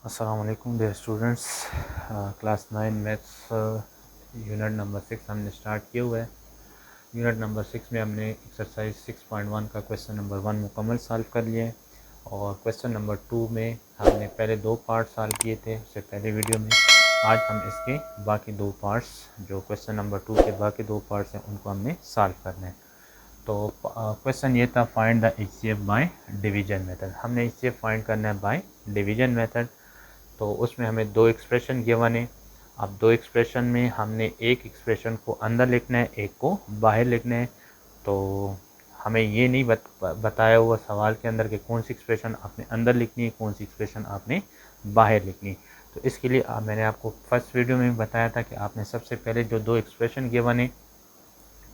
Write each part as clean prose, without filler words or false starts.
अस्सलाम वालेकुम dear students. Class 9 maths unit number 6 हमने स्टार्ट किया हुआ है। यूनिट नंबर 6 में हमने एक्सरसाइज 6.1 का क्वेश्चन नंबर 1 मुकम्मल सॉल्व कर लिया है और क्वेश्चन नंबर 2 में हमने पहले 2 पार्ट सॉल्व किए थे उससे पहले वीडियो में। आज हम इसके बाकी 2 पार्ट्स जो क्वेश्चन नंबर 2 के बाकी 2 पार्ट्स हैं उनको हमने सॉल्व करना है। तो क्वेश्चन ये था, find the HCF by division method. हमने एचसीएफ फाइंड करना है बाय डिवीजन मेथड। तो उसमें हमें 2 एक्सप्रेशन गिवन है। अब 2 एक्सप्रेशन में हमने एक एक्सप्रेशन को अंदर लिखना है, एक को बाहर लिखना है। तो हमें ये नहीं बताया हुआ सवाल के अंदर कि कौन सी एक्सप्रेशन आपने अंदर लिखनी है, कौन सी एक्सप्रेशन आपने बाहर लिखनी। तो इसके लिए मैंने आपको फर्स्ट वीडियो में बताया था कि आपने सबसे पहले जो 2 एक्सप्रेशन गिवन है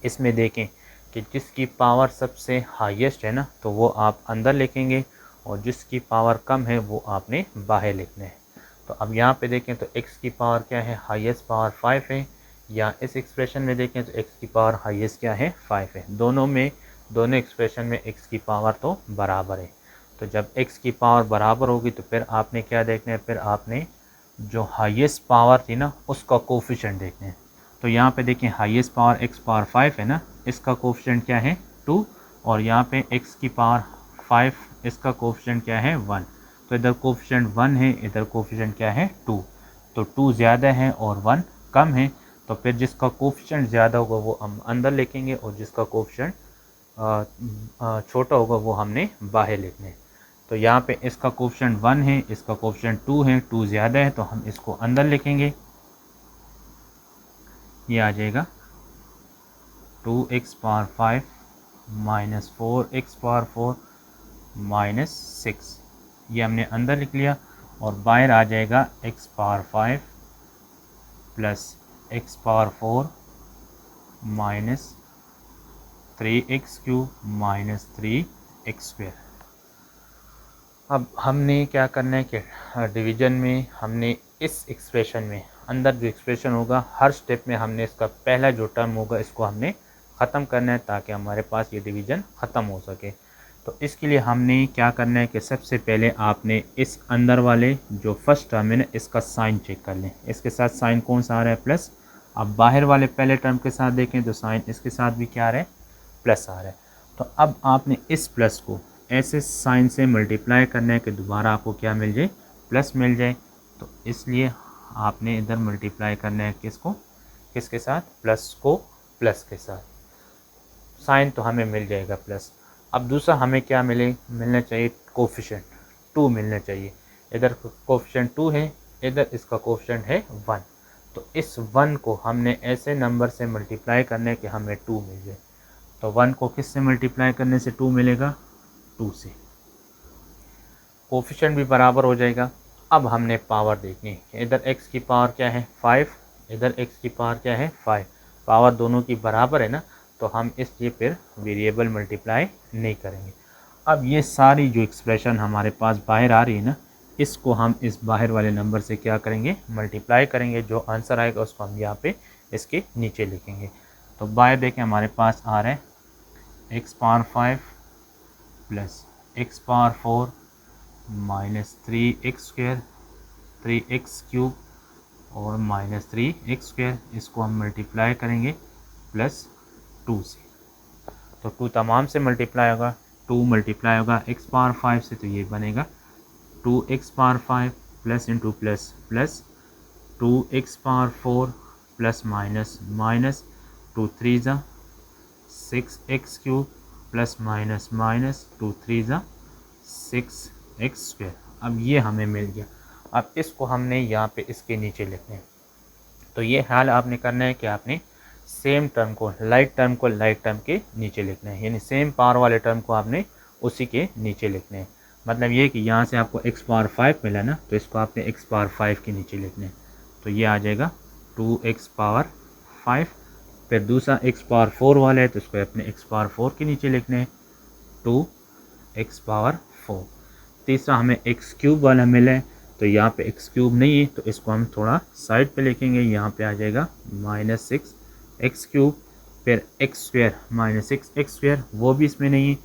इसमें देखें कि जिसकी पावर सबसे हाईएस्ट है ना तो वो आप अंदर लिखेंगे और जिसकी पावर कम है वो आपने बाहर लिखना है। तो अब यहाँ पे देखें तो x की पावर क्या है, हाईएस्ट पावर 5 है, या इस एक्सप्रेशन में देखें तो x की पावर हाईएस्ट क्या है, 5 है। दोनों एक्सप्रेशन में x की पावर तो बराबर है। तो जब x की पावर बराबर होगी तो फिर आपने क्या देखना है, फिर आपने जो हाईएस्ट पावर थी ना उसका कोफिशिएंट देखना है। तो यहाँ पे देखें हाईएस्ट पावर x पावर 5 है ना, इसका कोफिशिएंट क्या है 2, और यहाँ पे x की पावर 5 इसका कोफिशिएंट क्या है 1। तो इधर कोफिशिएंट 1 है, इधर कोफिशिएंट क्या है 2। तो 2 ज़्यादा है और 1 कम है। तो फिर जिसका कोफिशिएंट ज़्यादा होगा वो हम अंदर लिखेंगे और जिसका कोफिशिएंट छोटा होगा वो हमने बाहर लिखने। तो यहाँ पे इसका कोफिशिएंट 1 है, इसका कोफिशिएंट 2 है, 2 ज़्यादा है तो हम इसको अंदर लिखेंगे। ये आ जाएगा 2x power 5 minus 4x power 4 minus 6। ये हमने अंदर लिख लिया और बाहर आ जाएगा x power 5 plus x power 4 minus 3x cube minus 3x square. अब हमने क्या करना है कि डिवीज़न में हमने इस एक्सप्रेशन में अंदर जो एक्सप्रेशन होगा हर स्टेप में हमने इसका पहला जो टर्म होगा इसको हमने ख़त्म करना है ताकि हमारे पास ये डिवीज़न ख़त्म हो सके। तो इसके लिए हमने क्या करना है कि सबसे पहले आपने इस अंदर वाले जो फर्स्ट टर्म है ना इसका साइन चेक कर लें। इसके साथ साइन कौन सा आ रहा है, प्लस। अब बाहर वाले पहले टर्म के साथ देखें तो साइन इसके साथ भी क्या आ रहा है, प्लस आ रहा है। तो अब आपने इस प्लस को ऐसे साइन से मल्टीप्लाई करना है कि दोबारा आपको क्या मिल जाए, प्लस मिल जाए। तो इसलिए आपने इधर मल्टीप्लाई करना है किसके साथ, प्लस को प्लस के साथ। साइन तो हमें मिल जाएगा प्लस। अब दूसरा हमें क्या मिलना चाहिए, कोफिशिएंट 2 मिलना चाहिए। इधर कोफिशिएंट 2 है, इधर इसका कोफिशिएंट है 1। तो इस 1 को हमने ऐसे नंबर से मल्टीप्लाई करना है कि हमें 2 मिल जाए। तो 1 को किस से मल्टीप्लाई करने से 2 मिलेगा, 2 से। कोफिशिएंट भी बराबर हो जाएगा। अब हमने पावर देखनी है, इधर x की पावर क्या है 5, इधर x की पावर क्या है 5। पावर दोनों की बराबर है ना, तो हम इसलिए फिर वेरिएबल मल्टीप्लाई नहीं करेंगे। अब ये सारी जो एक्सप्रेशन हमारे पास बाहर आ रही है ना, इसको हम इस बाहर वाले नंबर से क्या करेंगे, मल्टीप्लाई करेंगे। जो आंसर आएगा उसको हम यहाँ पे इसके नीचे लिखेंगे। तो बाहर देखें हमारे पास आ रहा है x power 5 plus x power 4 minus 3x square, 3x cube और माइनस 3x स्क्वायर। इसको हम मल्टीप्लाई करेंगे प्लस 2 से। तो 2 तमाम से मल्टीप्लाई होगा, 2 मल्टीप्लाई होगा x पावर 5 से, तो ये बनेगा 2x power 5 plus into plus plus 2x power 4 plus minus minus 2 3 ज़ा 6x cube plus minus minus 2 3 ज़ा 6x स्क्वायर। अब ये हमें मिल गया। अब इसको हमने यहाँ पे इसके नीचे लिखना है। तो ये हाल आपने करना है कि आपने सेम टर्म को लाइक टर्म के नीचे लिखना है, यानी सेम पावर वाले टर्म को आपने उसी के नीचे लिखना है। मतलब ये कि यहाँ से आपको x पावर 5 मिला ना, तो इसको आपने x पावर 5 के नीचे लिखना है। तो ये आ जाएगा 2x पावर 5। फिर दूसरा x पावर 4 वाला है तो इसको अपने x पावर 4 के नीचे लिखना है, 2x पावर 4। तीसरा हमें x क्यूब वाला मिला है, तो यहाँ पे x क्यूब नहीं है तो इसको हम थोड़ा साइड पे लिखेंगे। यहाँ पे आ जाएगा माइनस 6x क्यूब। फिर x square minus 6x square, वो भी इसमें नहीं है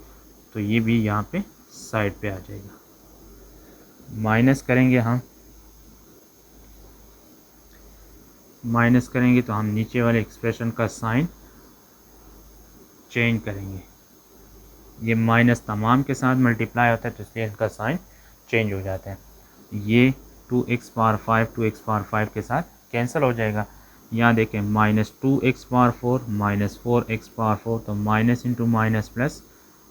तो ये भी यहाँ पे साइड पे आ जाएगा। माइनस करेंगे हम माइनस करेंगे तो हम नीचे वाले एक्सप्रेशन का साइन चेंज करेंगे। ये माइनस तमाम के साथ मल्टीप्लाई होता है तो इसलिए इनका साइन चेंज हो जाता है। ये 2x⁴ 2x⁴ के साथ कैंसिल हो जाएगा। यहाँ देखें -2x⁴ -4x⁴ तो माइनस इंटू माइनस प्लस,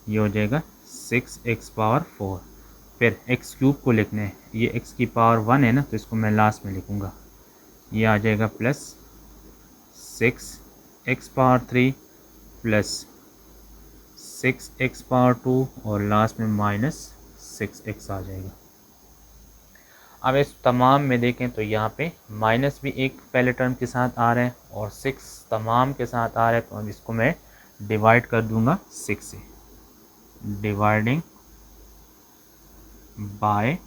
ये हो जाएगा 6x⁴। फिर x³ को लिखना है, ये x⁴ है ना तो इसको मैं लास्ट में लिखूँगा। ये आ जाएगा प्लस 6x⁴ प्लस 6x⁴ और लास्ट में -6x आ जाएगा। अब इस तमाम में देखें तो यहाँ पे माइनस भी एक पहले टर्म के साथ आ रहा है और 6 तमाम के साथ आ रहा है, तो अब इसको मैं डिवाइड कर दूंगा 6 से। डिवाइडिंग बाय,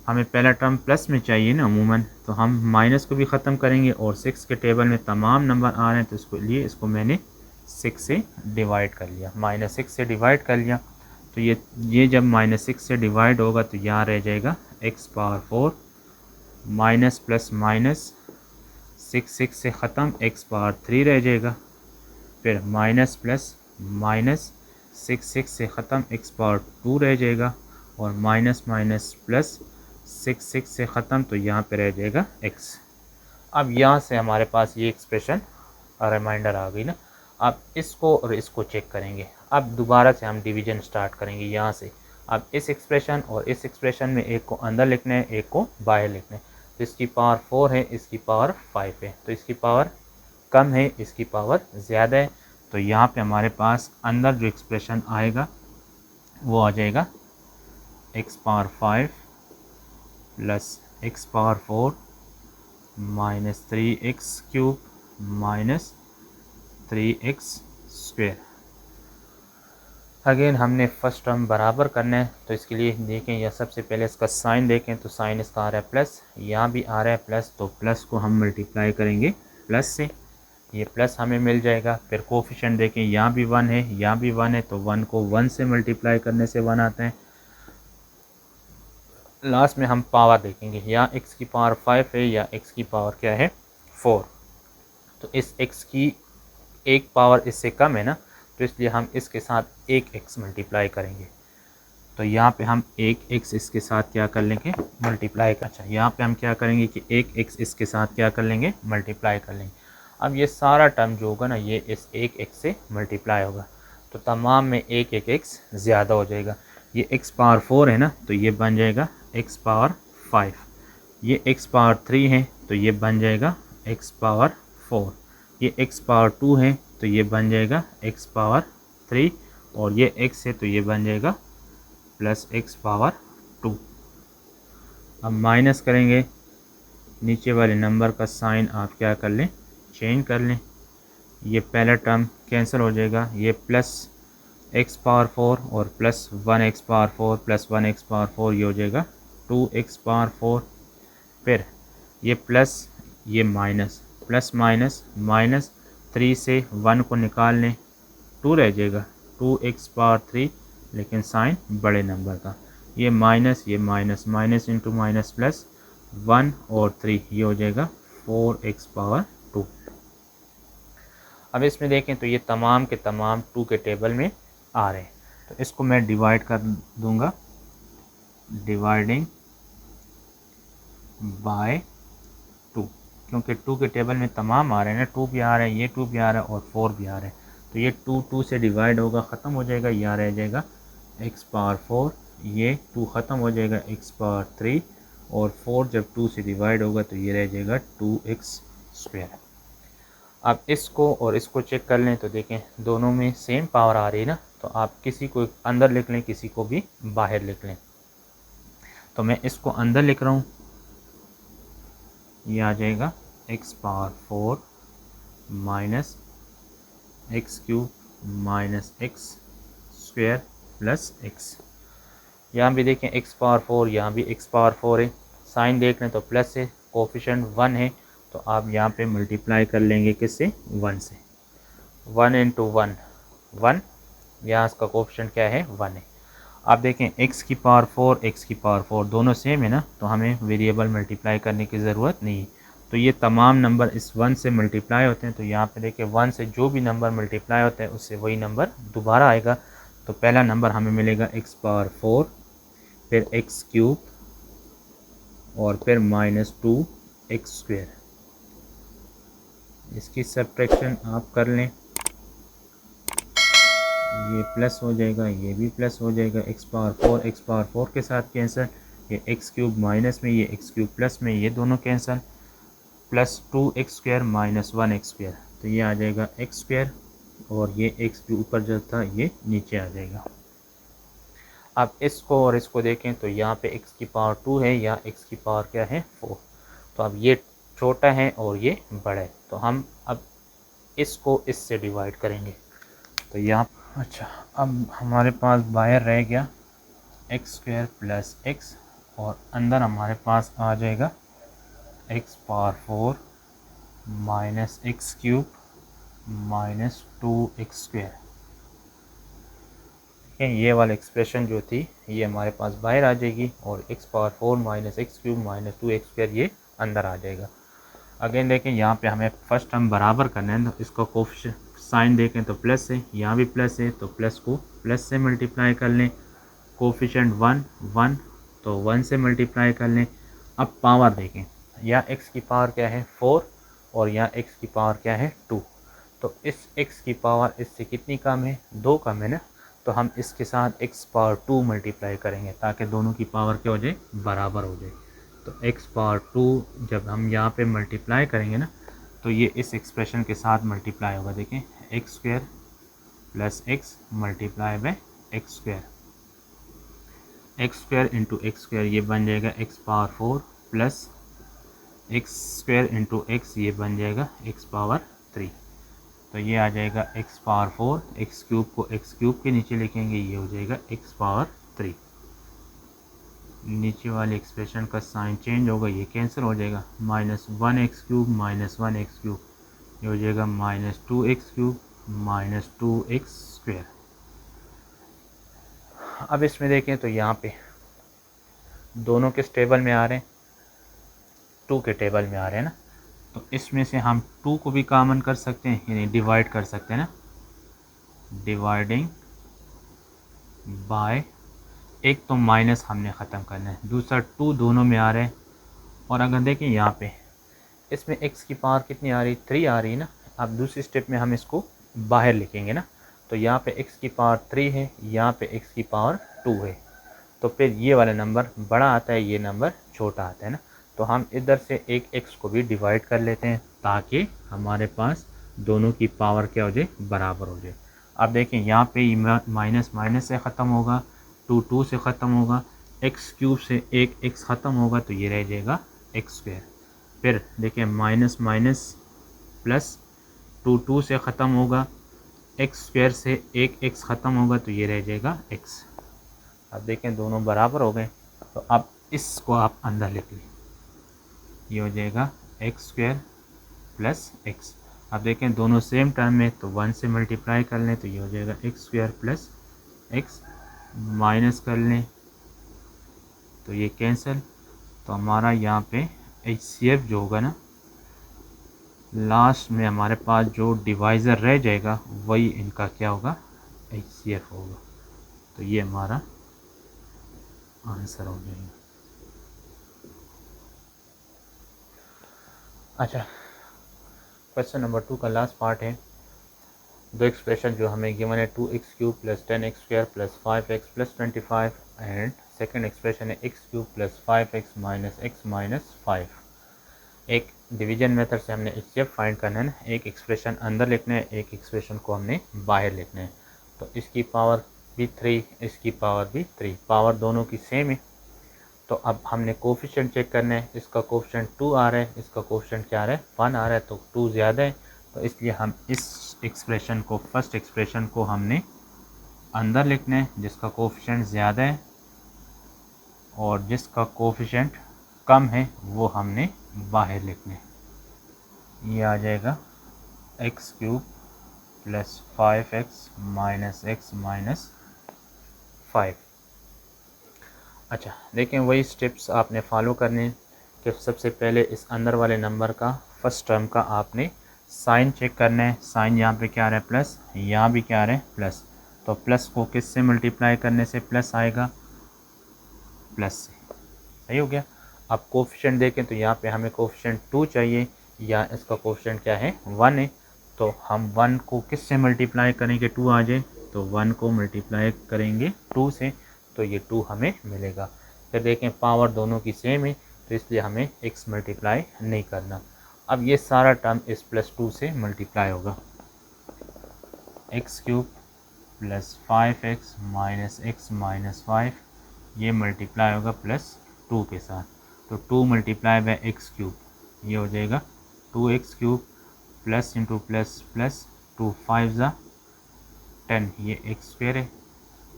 हमें पहला टर्म प्लस में चाहिए ना अमूमन, तो हम माइनस को भी ख़त्म करेंगे और 6 के टेबल में तमाम नंबर आ रहे हैं तो इसको लिए इसको मैंने 6 से डिवाइड कर लिया, -6 से डिवाइड कर लिया। तो ये जब -6 से डिवाइड होगा तो यहाँ रह जाएगा x⁴ माइनस प्लस माइनस 6 से ख़त्म x⁴ रह जाएगा। फिर माइनस प्लस माइनस 6 से ख़त्म x⁴ रह जाएगा और माइनस माइनस प्लस 6 से ख़त्म तो यहाँ पे रह जाएगा x। अब यहाँ से हमारे पास ये एक्सप्रेशन रिमाइंडर आ गई ना। अब इसको और इसको चेक करेंगे। अब दोबारा से हम डिवीज़न स्टार्ट करेंगे यहाँ से। अब इस एक्सप्रेशन और इस एक्सप्रेशन में एक को अंदर लिखना है, एक को बाहर लिखना है। तो इसकी पावर 4 है, इसकी पावर 5 है, तो इसकी पावर कम है, इसकी पावर ज़्यादा है। तो यहाँ पे हमारे पास अंदर जो एक्सप्रेशन आएगा वो आ जाएगा x⁴ plus x⁴ minus 3x³ minus 3x²। Again हमने फर्स्ट टर्म बराबर करना है, तो इसके लिए देखें या सबसे पहले इसका साइन देखें तो साइन इसका आ रहा है प्लस, यहाँ भी आ रहा है प्लस, तो प्लस को हम मल्टीप्लाई करेंगे प्लस से, ये प्लस हमें मिल जाएगा। फिर कोफिशिएंट देखें, यहाँ भी 1 है, यहाँ भी 1 है, तो 1 को 1 से मल्टीप्लाई करने से 1 आता है। लास्ट में हम पावर देखेंगे, यहाँ x⁴ 5 है या x की पावर क्या है 4, तो इस x की एक पावर इससे कम है ना, तो इसलिए हम इसके साथ एक x मल्टीप्लाई करेंगे। तो यहाँ पे हम एक x इसके साथ क्या कर लेंगे मल्टीप्लाई। अच्छा, यहाँ पे हम क्या करेंगे कि एक x इसके साथ क्या कर लेंगे मल्टीप्लाई कर लेंगे। अब ये सारा टर्म जो होगा ना ये इस एक x से मल्टीप्लाई होगा, तो तमाम में एक x ज़्यादा हो जाएगा। ये x⁴ है ना तो ये बन जाएगा x⁵, ये x⁵ है तो ये बन जाएगा x⁴, ये x⁵ है तो ये बन जाएगा x⁵, और ये x है तो ये बन जाएगा प्लस x⁵। अब माइनस करेंगे, नीचे वाले नंबर का साइन आप क्या कर लें चेंज कर लें। ये पहला टर्म कैंसिल हो जाएगा, ये प्लस x⁴ और प्लस 1x⁴ प्लस 1x⁴ ये हो जाएगा 2x⁴। फिर ये प्लस ये माइनस, प्लस माइनस माइनस 3 से 1 को निकाल लें, 2 रह जाएगा 2x⁴, लेकिन साइन बड़े नंबर का। ये minus minus into minus plus 1 और 3 ये हो जाएगा 4x⁴। अब इसमें देखें तो ये तमाम के तमाम 2 के टेबल में आ रहे हैं, तो इसको मैं डिवाइड कर दूंगा, डिवाइडिंग बाय 2, क्योंकि 2 के टेबल में तमाम आ रहे हैं ना, 2 भी आ रहे हैं, ये 2 भी आ रहा है और 4 भी आ रहे हैं। तो ये 2 से डिवाइड होगा, ख़त्म हो जाएगा, यहाँ रह जाएगा x⁴, ये 2 ख़त्म हो जाएगा x⁴, और 4 जब 2 से डिवाइड होगा तो ये रह जाएगा 2x²। अब इसको और इसको चेक कर लें तो देखें दोनों में सेम पावर आ रही है ना, तो आप किसी को अंदर लिख लें, किसी को भी बाहर लिख लें। तो मैं इसको अंदर लिख रहा हूँ, ये आ जाएगा x⁴ minus x³ minus x² plus x। यहाँ भी देखें x⁴, यहाँ भी x⁴ है, साइन देख लें तो प्लस है, कोफिशिएंट 1 है, तो आप यहाँ पे मल्टीप्लाई कर लेंगे किससे 1 से, 1 इंटू 1 1, यहाँ इसका कोफिशिएंट क्या है 1 है। आप देखें x⁴ x⁴ दोनों सेम है ना, तो हमें वेरिएबल मल्टीप्लाई करने की ज़रूरत नहीं है। तो ये तमाम नंबर इस 1 से मल्टीप्लाई होते हैं। तो यहाँ पे देखिए 1 से जो भी नंबर मल्टीप्लाई होते हैं उससे वही नंबर दोबारा आएगा। तो पहला नंबर हमें मिलेगा x पावर 4, फिर x क्यूब और फिर -2x²। इसकी सब्ट्रैक्शन आप कर लें, ये प्लस हो जाएगा, ये भी प्लस हो जाएगा। x पावर 4 के साथ कैंसिल, ये x क्यूब माइनस में, ये x क्यूब प्लस में, ये दोनों कैंसिल, +2x² -1x²। तो ये आ जाएगा x² और ये x जो ऊपर जो था ये नीचे आ जाएगा। अब इसको और इसको देखें तो यहाँ पे x की पावर 2 है, या x की पावर क्या है 4। तो अब ये छोटा है और ये बड़ा है, तो हम अब इसको इससे डिवाइड करेंगे। तो यहाँ अच्छा, अब हमारे पास बाहर रह गया x² + x और अंदर हमारे पास आ जाएगा x पावर 4 -x³ -2x²। ये वाला एक्सप्रेशन जो थी ये हमारे पास बाहर आ जाएगी और x पावर 4 -x³ -2x² ये अंदर आ जाएगा। अगेन देखें यहाँ पे हमें फर्स्ट टर्म बराबर करना है, तो इसका कोफिशिएंट साइन देखें तो प्लस है, यहाँ भी प्लस है, तो प्लस को प्लस से मल्टीप्लाई कर लें। कोफिशिएंट 1 तो 1 से मल्टीप्लाई कर लें। अब पावर देखें, यहाँ x की पावर क्या है 4 और यहाँ x की पावर क्या है 2। तो इस x की पावर इससे कितनी कम है, 2 कम है ना। तो हम इसके साथ x पावर 2 मल्टीप्लाई करेंगे ताकि दोनों की पावर क्या हो जाए, बराबर हो जाए। तो x पावर 2 जब हम यहाँ पे मल्टीप्लाई करेंगे ना, तो ये इस एक्सप्रेशन के साथ मल्टीप्लाई होगा। देखें x² + x multiply by x², x² into x² ये बन जाएगा x power 4 plus x² into x ये बन जाएगा x पावर 3। तो ये आ जाएगा x पावर 4, x क्यूब को x क्यूब के नीचे लिखेंगे, ये हो जाएगा x पावर 3। नीचे वाले एक्सप्रेशन का साइन चेंज होगा, ये कैंसिल हो जाएगा। -1x³ -1x³ ये हो जाएगा -2x³ -2x²। अब इसमें देखें तो यहाँ पे दोनों किस टेबल में आ रहे हैं, 2 के टेबल में आ रहे हैं ना। तो इसमें से हम 2 को भी कॉमन कर सकते हैं, यानी डिवाइड कर सकते हैं ना, डिवाइडिंग बाय, एक तो माइनस हमने ख़त्म करना है, दूसरा 2 दोनों में आ रहे हैं। और अगर देखें यहाँ पे इसमें x की पावर कितनी आ रही, 3 आ रही है ना। अब दूसरी स्टेप में हम इसको बाहर लिखेंगे ना, तो यहाँ पे x की पावर 3 है, यहाँ पे x की पावर 2 है। तो फिर ये वाला नंबर बड़ा आता है, ये नंबर छोटा आता है ना। तो हम इधर से एक x को भी डिवाइड कर लेते हैं ताकि हमारे पास दोनों की पावर क्या हो जाए, बराबर हो जाए। अब देखें यहाँ पे माइनस माइनस से ख़त्म होगा, 2 से ख़त्म होगा, x³ से एक x ख़त्म होगा, तो ये रह जाएगा x²। फिर देखें माइनस माइनस प्लस, 2 से ख़त्म होगा, x² से एक x ख़त्म होगा, तो ये रह जाएगा x। अब देखें दोनों बराबर हो गए, तो अब इसको आप अंदर लिख लें, ये हो जाएगा x² + x। अब देखें दोनों सेम टर्म में, तो 1 से मल्टीप्लाई कर लें, तो ये हो जाएगा x² + x, माइनस कर लें तो ये कैंसिल। तो हमारा यहाँ पे HCF जो होगा ना, लास्ट में हमारे पास जो डिवाइज़र रह जाएगा वही इनका क्या होगा, HCF होगा। तो ये हमारा आंसर हो जाएगा। अच्छा, क्वेश्चन नंबर 2 का लास्ट पार्ट है। दो एक्सप्रेशन जो हमें गिवन है, 2x³ + 10x² + 5x + 25 and second expression है x³ + 5x - x - 5। एक डिवीजन मेथड से हमने HCF फाइंड करना है ना, एक एक्सप्रेशन अंदर लिखना है, एक एक्सप्रेशन को हमने बाहर लिखना है। तो इसकी पावर भी 3, इसकी पावर भी 3, पावर दोनों की सेम है। तो अब हमने कोफिशिएंट चेक करना है, इसका कोफिशिएंट 2 आ रहा है, इसका कोफिशिएंट क्या आ रहा है 1 आ रहा है, तो 2 ज़्यादा है। तो इसलिए हम इस एक्सप्रेशन को, फर्स्ट एक्सप्रेशन को हमने अंदर लिखना है जिसका कोफिशिएंट ज़्यादा है, और जिसका कोफिशिएंट कम है वो हमने बाहर लिखना है। ये आ जाएगा x³ + 5x - x - 5। अच्छा देखें, वही स्टेप्स आपने फॉलो करने हैं कि सबसे पहले इस अंदर वाले नंबर का फर्स्ट टर्म का आपने साइन चेक करना है। साइन यहाँ पे क्या आ रहा है प्लस, यहाँ भी क्या आ रहा है प्लस, तो प्लस को किस से मल्टीप्लाई करने से प्लस आएगा, प्लस से। सही हो गया। अब कोफिशिएंट देखें तो यहाँ पे हमें कोफिशिएंट 2 चाहिए, या इसका कोफिशिएंट क्या है 1 है, तो हम 1 को किस से मल्टीप्लाई करेंगे 2 आ जाए, तो 1 को मल्टीप्लाई करेंगे 2 से, तो ये 2 हमें मिलेगा। फिर देखें पावर दोनों की सेम है, तो इसलिए हमें x मल्टीप्लाई नहीं करना। अब ये सारा टर्म इस +2 से मल्टीप्लाई होगा, x³ + 5x - x - 5, ये मल्टीप्लाई होगा +2 के साथ, तो 2 × x³, ये हो जाएगा 2x³ plus into plus plus 2 5 10, ये x² है,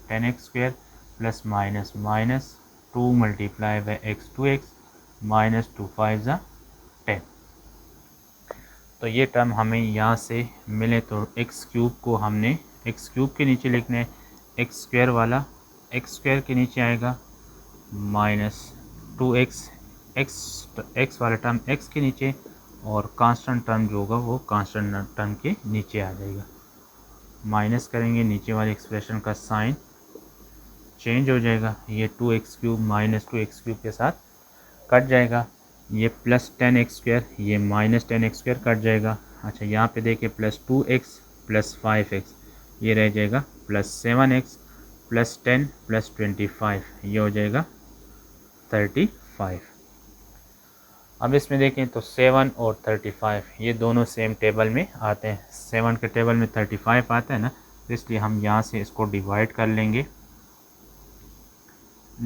10x² plus minus minus 2 × x 2x minus 2 5 10। तो ये टर्म हमें यहाँ से मिले, तो x³ को हमने x³ के नीचे लिखना है, x² वाला x² के नीचे आएगा माइनस 2x, x वाला टर्म x के नीचे, और कांस्टेंट टर्म जो होगा वो कांस्टेंट टर्म के नीचे आ जाएगा। माइनस करेंगे, नीचे वाले एक्सप्रेशन का साइन चेंज हो जाएगा, ये 2x³ माइनस 2x³ के साथ कट जाएगा, ये प्लस 10x², ये माइनस 10x² कट जाएगा। अच्छा यहाँ पे देखिए प्लस 2x प्लस 5x, ये रह जाएगा प्लस 7x प्लस 10 प्लस 25, ये हो जाएगा 35। अब इसमें देखें तो 7 और 35 ये दोनों सेम टेबल में आते हैं, 7 के टेबल में 35 आता है ना, तो इसलिए हम यहाँ से इसको डिवाइड कर लेंगे,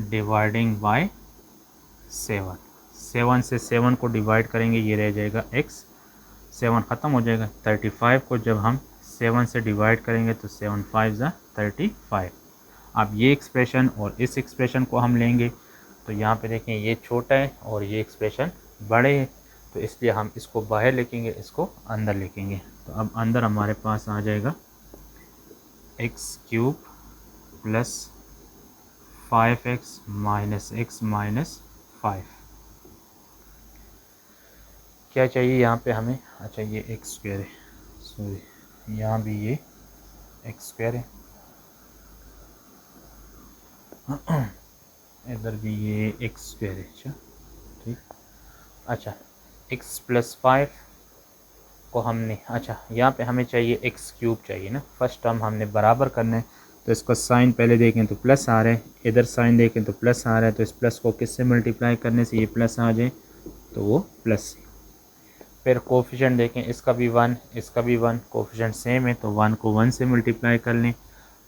डिवाइडिंग बाय 7, 7 से 7 को डिवाइड करेंगे, ये रह जाएगा x, 7 ख़त्म हो जाएगा। 35 को जब हम 7 से डिवाइड करेंगे तो 7 5 35। अब ये एक्सप्रेशन और इस एक्सप्रेशन को हम लेंगे, तो यहाँ पे देखें ये छोटा है और ये एक्सप्रेशन बड़े हैं, तो इसलिए हम इसको बाहर लिखेंगे, इसको अंदर लिखेंगे। तो अब अंदर हमारे पास आ जाएगा x³ plus 5x minus x minus 5। क्या चाहिए यहाँ पे हमें, अच्छा ये x² है, सॉरी यहाँ भी ये x² है, इधर भी ये x² है। अच्छा ठीक, अच्छा x + 5 को हमने, अच्छा यहाँ पे हमें चाहिए x³ चाहिए ना, फर्स्ट टर्म हमने बराबर करना है, तो इसका साइन पहले देखें तो प्लस आ रहा है, इधर साइन देखें तो प्लस आ रहा है, तो इस प्लस को किससे मल्टीप्लाई करने से ये प्लस आ जाए, तो वो प्लस। फिर कोफिशिएंट देखें, इसका भी 1 इसका भी 1, कोफिशिएंट सेम है, तो 1 को 1 से मल्टीप्लाई कर लें।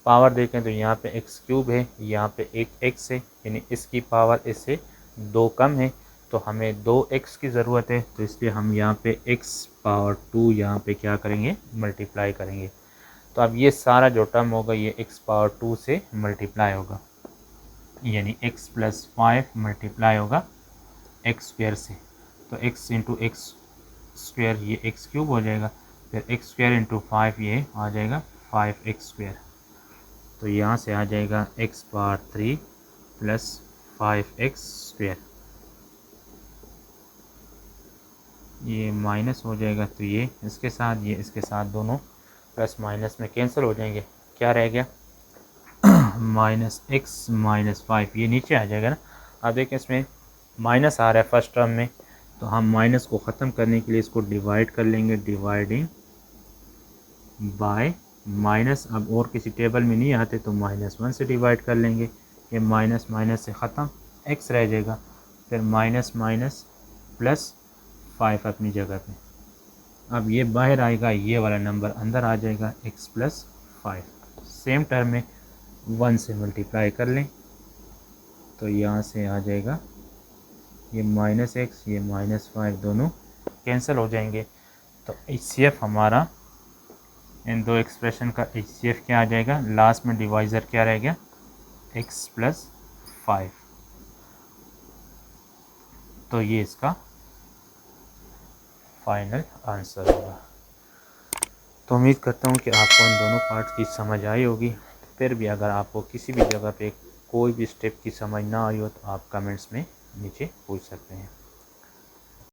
पावर देखें तो यहाँ पे x³ है, यहाँ पे एक x है, यानी इसकी पावर इससे 2 कम है, तो हमें 2x की ज़रूरत है, तो इसलिए हम यहाँ पे x⁻2 यहाँ पे क्या करेंगे मल्टीप्लाई करेंगे। तो अब ये सारा जो टर्म होगा ये x⁻2 से मल्टीप्लाई होगा, यानी x + 5 मल्टीप्लाई होगा x² से, तो x × x² ये x³ हो जाएगा, फिर x² × 5 ये आ जाएगा 5x², तो यहाँ से आ जाएगा x⁻3 + 5x², ये माइनस हो जाएगा, तो ये इसके साथ ये इसके साथ दोनों प्लस माइनस में कैंसिल हो जाएंगे, क्या रह गया -x - 5, ये नीचे आ जाएगा ना। अब देखें इसमें माइनस आ रहा है फर्स्ट टर्म में, तो हम माइनस को ख़त्म करने के लिए इसको डिवाइड कर लेंगे, डिवाइडिंग बाय माइनस। अब और किसी टेबल में नहीं आते तो -1 से डिवाइड कर लेंगे, ये माइनस माइनस से ख़त्म, x रह जाएगा, फिर माइनस माइनस प्लस 5 अपनी जगह पे। अब ये बाहर आएगा, ये वाला नंबर अंदर आ जाएगा, x + 5, सेम टर्म में 1 से मल्टीप्लाई कर लें, तो यहाँ से आ जाएगा ये -x ये -5 दोनों कैंसिल हो जाएंगे, तो HCF हमारा इन दो एक्सप्रेशन का HCF क्या आ जाएगा, लास्ट में डिवाइज़र क्या रह गया x + 5, तो ये इसका फाइनल आंसर होगा। तो उम्मीद करता हूँ कि आपको इन दोनों पार्ट्स की समझ आई होगी। फिर भी अगर आपको किसी भी जगह पे कोई भी स्टेप की समझ ना आई हो तो आप कमेंट्स में नीचे पूछ सकते हैं।